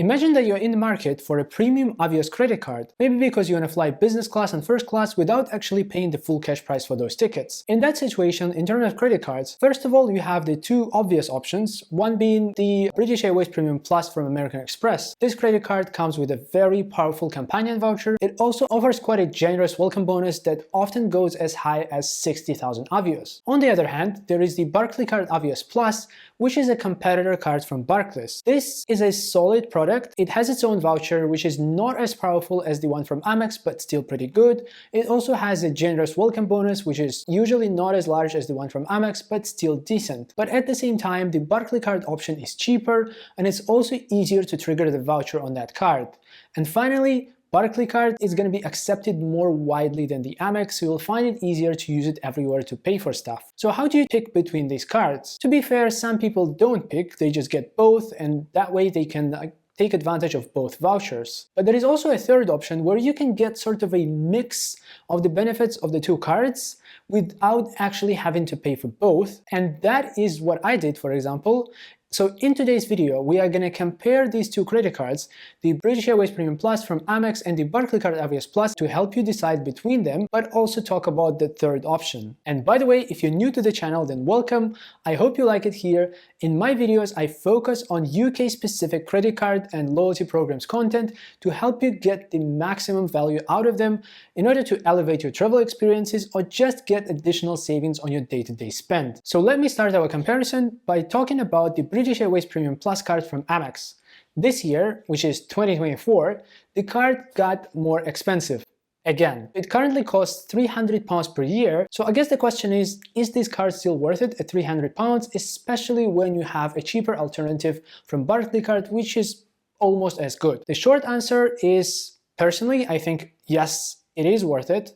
Imagine that you're in the market for a premium Avios credit card, maybe because you want to fly business class and first class without actually paying the full cash price for those tickets. In that situation, in terms of credit cards, first of all, you have the two obvious options, one being the British Airways Premium Plus from American Express. This credit card comes with a very powerful companion voucher. It also offers quite a generous welcome bonus that often goes as high as 60,000 Avios. On the other hand, there is the Barclaycard Avios Plus, which is a competitor card from Barclays. This is a solid product. It has its own voucher, which is not as powerful as the one from Amex, but still pretty good. It also has a generous welcome bonus, which is usually not as large as the one from Amex, but still decent. But at the same time, the Barclaycard option is cheaper, and it's also easier to trigger the voucher on that card. And finally, Barclaycard is going to be accepted more widely than the Amex, so you'll find it easier to use it everywhere to pay for stuff. So how do you pick between these cards? To be fair, some people don't pick, they just get both, and that way they can take advantage of both vouchers. But there is also a third option where you can get sort of a mix of the benefits of the two cards without actually having to pay for both, and that is what I did, for example. So in today's video, we are going to compare these two credit cards, the British Airways Premium Plus from Amex and the Barclaycard Avios Plus, to help you decide between them, but also talk about the third option. And by the way, if you're new to the channel, then welcome. I hope you like it here. In my videos, I focus on UK-specific credit card and loyalty programs content to help you get the maximum value out of them in order to elevate your travel experiences or just get additional savings on your day-to-day spend. So let me start our comparison by talking about the British Airways Premium Plus card from Amex. This year, which is 2024, the card got more expensive. Again, it currently costs £300 per year, so I guess the question is this card still worth it at £300, especially when you have a cheaper alternative from Barclaycard, which is almost as good? The short answer is, personally, I think yes, it is worth it,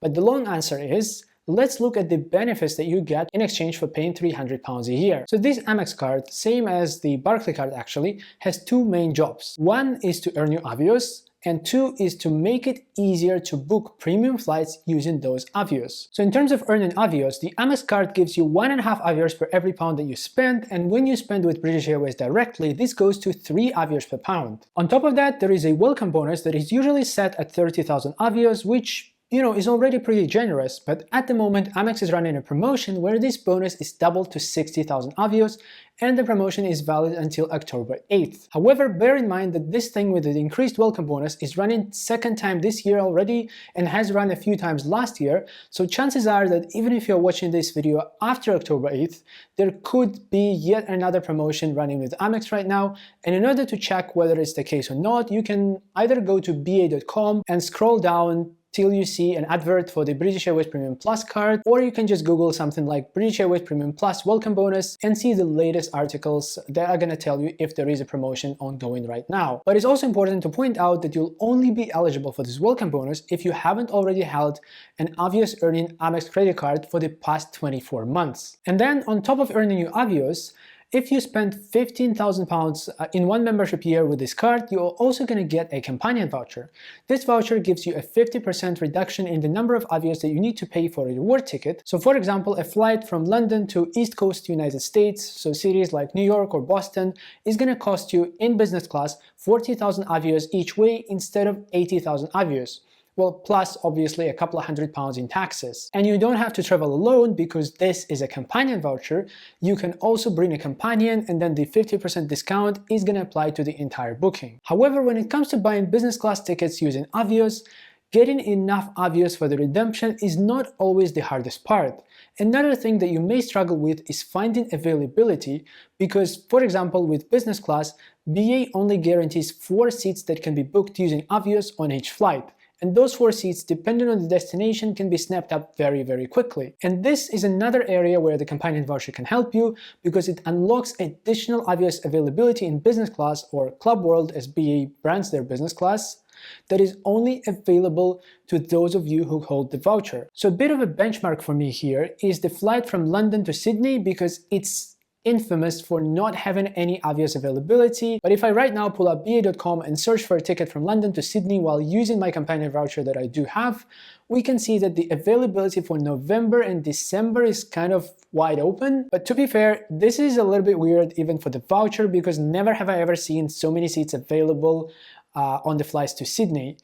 but the long answer is, let's look at the benefits that you get in exchange for paying £300 a year. So this Amex card, same as the Barclaycard actually, has two main jobs. One is to earn you Avios, and two is to make it easier to book premium flights using those Avios. So in terms of earning Avios, the Amex card gives you 1.5 Avios per every pound that you spend, and when you spend with British Airways directly, this goes to 3 Avios per pound. On top of that, there is a welcome bonus that is usually set at 30,000 Avios, which is already pretty generous, but at the moment Amex is running a promotion where this bonus is doubled to 60,000 Avios, and the promotion is valid until October 8th. However, bear in mind that this thing with the increased welcome bonus is running second time this year already and has run a few times last year, so chances are that even if you're watching this video after October 8th, there could be yet another promotion running with Amex right now, and in order to check whether it's the case or not, you can either go to ba.com and scroll down till you see an advert for the British Airways Premium Plus card, or you can just Google something like British Airways Premium Plus welcome bonus and see the latest articles that are going to tell you if there is a promotion ongoing right now. But it's also important to point out that you'll only be eligible for this welcome bonus if you haven't already held an Avios earning Amex credit card for the past 24 months. And then on top of earning your Avios, if you spend £15,000 in one membership year with this card, you're also going to get a companion voucher. This voucher gives you a 50% reduction in the number of Avios that you need to pay for a reward ticket. So for example, a flight from London to East Coast United States, so cities like New York or Boston, is going to cost you in business class 40,000 Avios each way instead of 80,000 Avios. Well, plus obviously a couple of £100 in taxes. And you don't have to travel alone because this is a companion voucher. You can also bring a companion, and then the 50% discount is going to apply to the entire booking. However, when it comes to buying business class tickets using Avios, getting enough Avios for the redemption is not always the hardest part. Another thing that you may struggle with is finding availability because, for example, with business class, BA only guarantees 4 seats that can be booked using Avios on each flight. And those 4 seats, depending on the destination, can be snapped up very, very quickly. And this is another area where the companion voucher can help you because it unlocks additional Avios availability in business class, or Club World as BA brands their business class, that is only available to those of you who hold the voucher. So a bit of a benchmark for me here is the flight from London to Sydney because it's infamous for not having any Avios availability. But if I right now pull up ba.com and search for a ticket from London to Sydney while using my companion voucher that I do have, we can see that the availability for November and December is kind of wide open. But to be fair, this is a little bit weird even for the voucher, because never have I ever seen so many seats available on the flights to Sydney.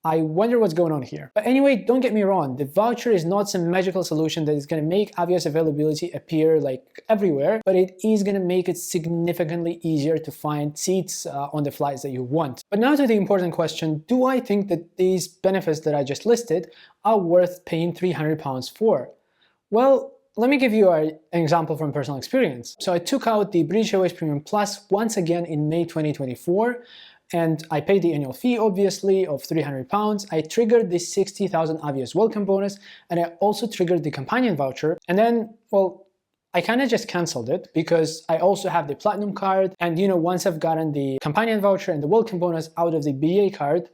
I wonder what's going on here. But anyway, don't get me wrong, the voucher is not some magical solution that is going to make Avios availability appear like everywhere, but it is going to make it significantly easier to find seats on the flights that you want. But now to the important question, do I think that these benefits that I just listed are worth paying £300 for? Well, let me give you an example from personal experience. So I took out the British Airways Premium Plus once again in May 2024, and I paid the annual fee, obviously, of £300. I triggered the 60,000 Avios welcome bonus, and I also triggered the companion voucher. And then, well, I kind of just canceled it because I also have the Platinum card. And, once I've gotten the companion voucher and the welcome bonus out of the BA card,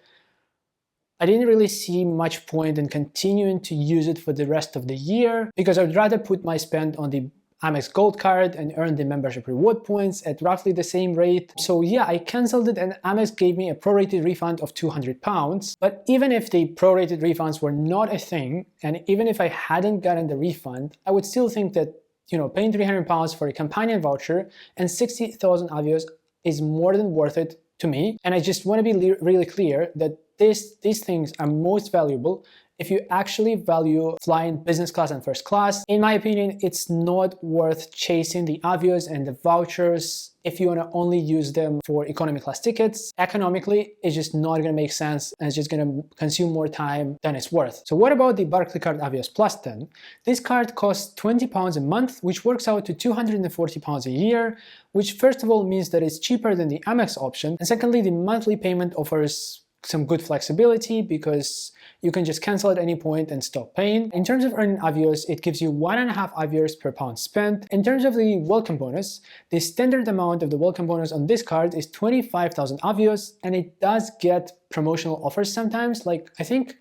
I didn't really see much point in continuing to use it for the rest of the year, because I'd rather put my spend on the Amex Gold card and earn the membership reward points at roughly the same rate. So yeah, I cancelled it and Amex gave me a prorated refund of £200. But even if the prorated refunds were not a thing, and even if I hadn't gotten the refund, I would still think that, paying £300 for a companion voucher and 60,000 Avios is more than worth it to me. And I just want to be really clear that these things are most valuable if you actually value flying business class and first class. In my opinion, it's not worth chasing the Avios and the vouchers if you want to only use them for economy class tickets. Economically, it's just not going to make sense, and it's just going to consume more time than it's worth. So what about the Barclaycard Avios Plus then? This card costs £20 a month, which works out to £240 a year, which first of all means that it's cheaper than the Amex option, and secondly, the monthly payment offers some good flexibility because you can just cancel at any point and stop paying. In terms of earning Avios, it gives you 1.5 Avios per pound spent. In terms of the welcome bonus, the standard amount of the welcome bonus on this card is 25,000 Avios, and it does get promotional offers sometimes. Like, I think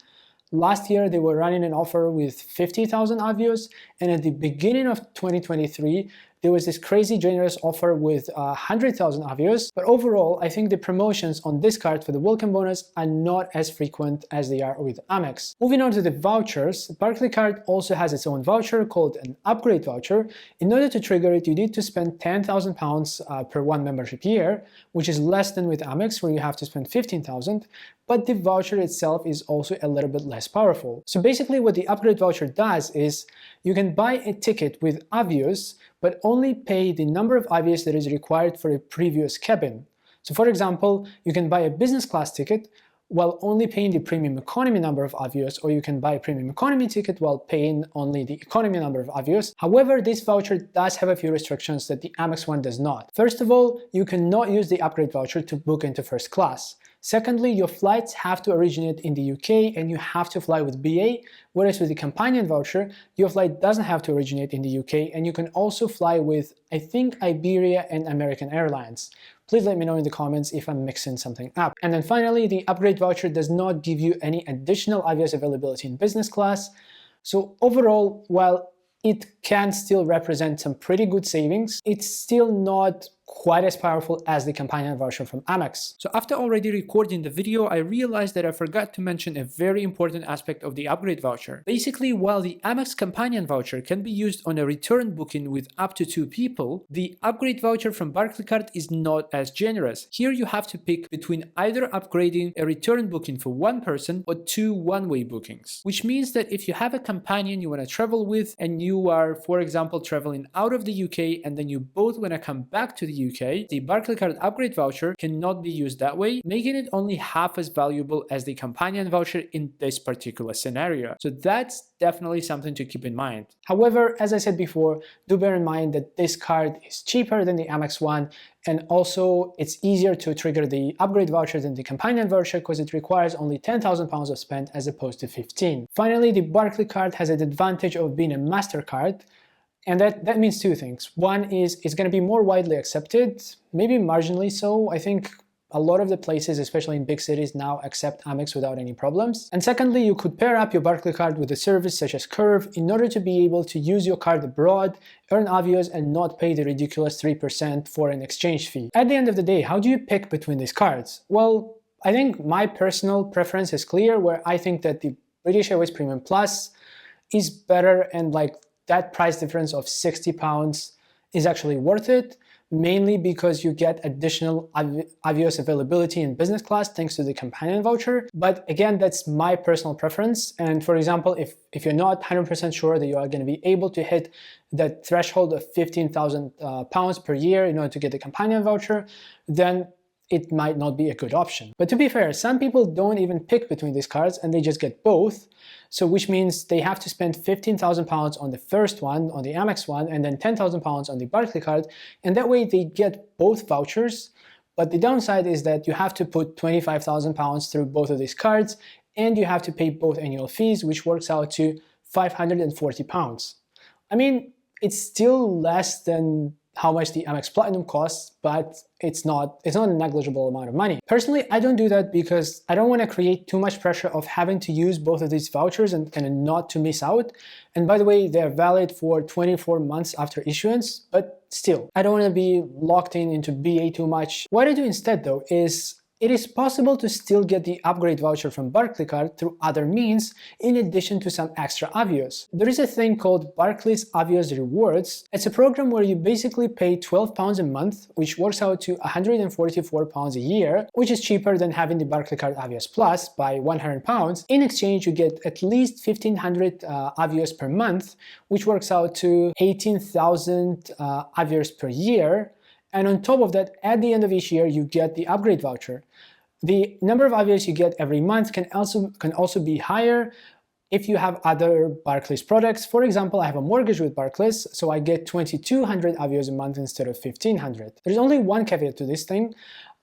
last year they were running an offer with 50,000 Avios, and at the beginning of 2023, there was this crazy generous offer with 100,000 Avios, but overall, I think the promotions on this card for the welcome bonus are not as frequent as they are with Amex. Moving on to the vouchers, Barclaycard also has its own voucher called an upgrade voucher. In order to trigger it, you need to spend £10,000 per one membership year, which is less than with Amex, where you have to spend 15,000. But the voucher itself is also a little bit less powerful. So basically what the upgrade voucher does is you can buy a ticket with Avios, but only pay the number of Avios that is required for a previous cabin. So for example, you can buy a business class ticket while only paying the premium economy number of Avios, or you can buy a premium economy ticket while paying only the economy number of Avios. However, this voucher does have a few restrictions that the Amex one does not. First of all, you cannot use the upgrade voucher to book into first class. Secondly, your flights have to originate in the UK and you have to fly with BA, whereas with the companion voucher, your flight doesn't have to originate in the UK and you can also fly with, I think, Iberia and American Airlines. Please let me know in the comments if I'm mixing something up. And then finally, the upgrade voucher does not give you any additional Avios availability in business class. So overall, while it can still represent some pretty good savings, it's still not quite as powerful as the companion voucher from Amex. So after already recording the video, I realized that I forgot to mention a very important aspect of the upgrade voucher. Basically, while the Amex companion voucher can be used on a return booking with up to 2 people, the upgrade voucher from Barclaycard is not as generous. Here you have to pick between either upgrading a return booking for 1 person or 2 one-way bookings, which means that if you have a companion you want to travel with and you are, for example, traveling out of the UK and then you both want to come back to the UK, the Barclaycard upgrade voucher cannot be used that way, making it only half as valuable as the companion voucher in this particular scenario. So that's definitely something to keep in mind. However, as I said before, do bear in mind that this card is cheaper than the Amex one, and also it's easier to trigger the upgrade voucher than the companion voucher because it requires only £10,000 of spend as opposed to 15. Finally, the Barclaycard has an advantage of being a MasterCard, and that means 2 things. One is it's going to be more widely accepted, maybe marginally so. I think a lot of the places, especially in big cities, now accept Amex without any problems. And secondly, you could pair up your Barclaycard with a service such as Curve in order to be able to use your card abroad, earn Avios, and not pay the ridiculous 3% foreign exchange fee. At the end of the day, how do you pick between these cards? Well, I think my personal preference is clear, where I think that the British Airways Premium Plus is better, and like that price difference of £60 is actually worth it, mainly because you get additional Avios availability in business class thanks to the companion voucher. But again, that's my personal preference. And for example, if you're not 100% sure that you are going to be able to hit that threshold of £15,000 per year in order to get the companion voucher, then it might not be a good option. But to be fair, some people don't even pick between these cards and they just get both. So which means they have to spend £15,000 on the first one, on the Amex one, and then £10,000 on the Barclaycard. And that way they get both vouchers. But the downside is that you have to put £25,000 through both of these cards, and you have to pay both annual fees, which works out to £540. I mean, it's still less than how much the Amex Platinum costs, but it's not a negligible amount of money. Personally, I don't do that because I don't want to create too much pressure of having to use both of these vouchers and kind of not to miss out. And by the way, they're valid for 24 months after issuance, but still, I don't want to be locked into BA too much. What I do instead though is it is possible to still get the upgrade voucher from Barclaycard through other means in addition to some extra Avios. There is a thing called Barclays Avios Rewards. It's a program where you basically pay £12 a month, which works out to £144 a year, which is cheaper than having the Barclaycard Avios Plus by £100. In exchange, you get at least 1,500 Avios per month, which works out to 18,000 Avios per year. And on top of that, at the end of each year, you get the upgrade voucher. The number of Avios you get every month can also be higher if you have other Barclays products. For example, I have a mortgage with Barclays, so I get 2,200 Avios a month instead of 1,500. There's only one caveat to this thing.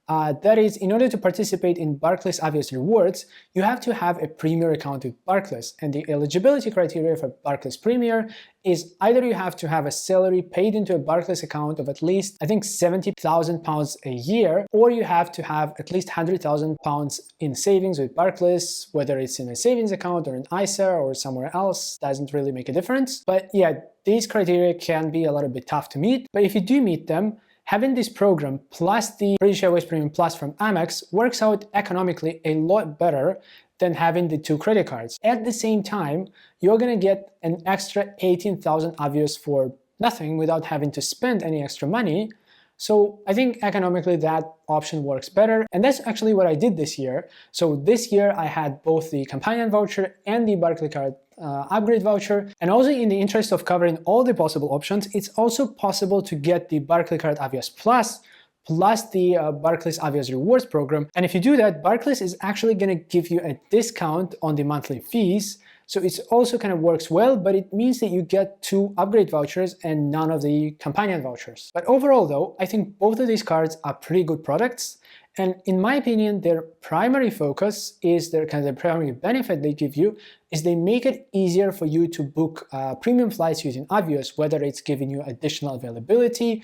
That is, in order to participate in Barclays Avios Rewards, you have to have a Premier account with Barclays. And the eligibility criteria for Barclays Premier is either you have to have a salary paid into a Barclays account of at least, I think, £70,000 a year, or you have to have at least £100,000 in savings with Barclays, whether it's in a savings account or an ISA or somewhere else, doesn't really make a difference. But yeah, these criteria can be a little bit tough to meet, but if you do meet them, having this program plus the British Airways Premium Plus from Amex works out economically a lot better than having the two credit cards. At the same time, you're going to get an extra 18,000 Avios for nothing without having to spend any extra money. So I think economically that option works better. And that's actually what I did this year. So this year I had both the companion voucher and the Barclaycard upgrade voucher. And also, in the interest of covering all the possible options, it's also possible to get the Barclaycard Avios Plus the Barclays Avios Rewards program. And if you do that, Barclays is actually going to give you a discount on the monthly fees. So it also kind of works well, but it means that you get 2 upgrade vouchers and none of the companion vouchers. But overall though, I think both of these cards are pretty good products. And in my opinion, their primary focus is their primary benefit they give you is they make it easier for you to book premium flights using Avios, whether it's giving you additional availability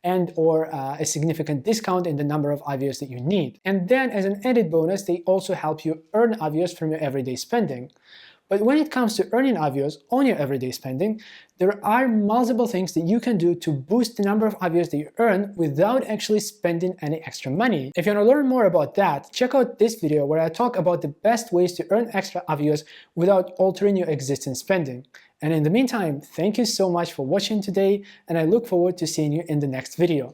and or a significant discount in the number of Avios that you need. And then as an added bonus, they also help you earn Avios from your everyday spending. But when it comes to earning Avios on your everyday spending, there are multiple things that you can do to boost the number of Avios that you earn without actually spending any extra money. If you want to learn more about that, check out this video where I talk about the best ways to earn extra Avios without altering your existing spending. And in the meantime, thank you so much for watching today, and I look forward to seeing you in the next video.